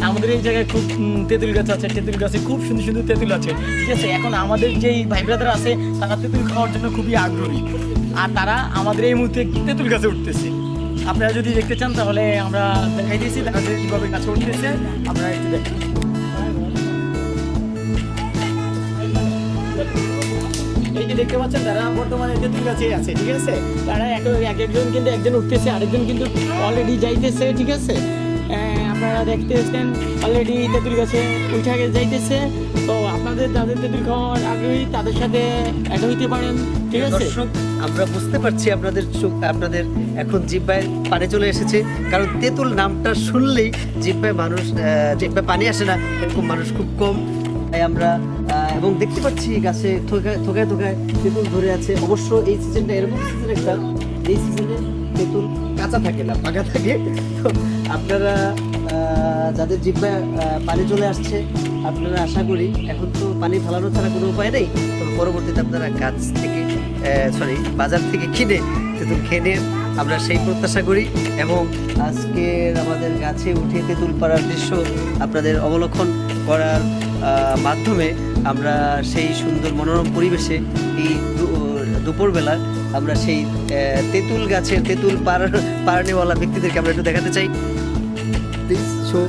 আমাদের এই জায়গায় খুব তেঁতুল গাছ আছে, তেঁতুল গাছে খুব সুন্দর সুন্দর তেঁতুল আছে, ঠিক আছে। এখন আমাদের যেই ভাই ব্রাদার আছে তারা তেঁতুল খাওয়ার জন্য খুবই আগ্রহী, আর তারা আমাদের এই মুহূর্তে তেঁতুল গাছে উঠতেছে। আপনারা যদি দেখতে চান তাহলে আমরা দেখাই দিয়েছি তারা যে কীভাবে গাছে উঠতেছে, আপনারা একটু দেখেন। এই যে দেখতে পাচ্ছেন তারা বর্তমানে তেঁতুল গাছেই আছে, ঠিক আছে। তারা একজন কিন্তু একজন উঠতেছে, আরেকজন কিন্তু অলরেডি যাইতেছে, ঠিক আছে। আপনারা দেখতেছেন অলরেডি তেঁতুল গাছে উঠে যাইতেছে। তো আপনাদের যাদের তেঁতুল খাওয়ার আগ্রহী তাদের সাথে অ্যাড হইতে পারেন, ঠিক আছে। দর্শক, আমরা বুঝতে পারছি আপনাদের এখন জিহ্বায় পানি চলে এসেছে, কারণ তেঁতুল নামটা শুনলেই জিহ্বায় জিহ্বায় পানি আসে না, এরকম মানুষ খুব কম। তাই আমরা এবং দেখতে পাচ্ছি গাছে থোকায় থোকায় তেঁতুল ধরে আছে। অবশ্য এই সিজনটা এরকম সিজন একটা, এই সিজনে তেঁতুল কাঁচা থাকে না, পাকা থাকে। তো আপনারা যাদের জিহ্বায় পানি চলে আসছে, আপনারা আশা করি এখন তো পানি ফেলানো ছাড়া কোনো উপায় নেই, তবে পরবর্তীতে আপনারা গাছ থেকে বাজার থেকে কিনে তেঁতুল খেয়ে নেন, আমরা সেই প্রত্যাশা করি। এবং আজকের আমাদের গাছে উঠে তেঁতুল পাড়ার দৃশ্য আপনাদের অবলোকন করার মাধ্যমে আমরা সেই সুন্দর মনোরম পরিবেশে এই দুপুরবেলা আমরা সেই তেঁতুল গাছের তেঁতুল পাড়ানেওয়ালা ব্যক্তিদেরকে আমরা একটু দেখাতে চাই। Please show.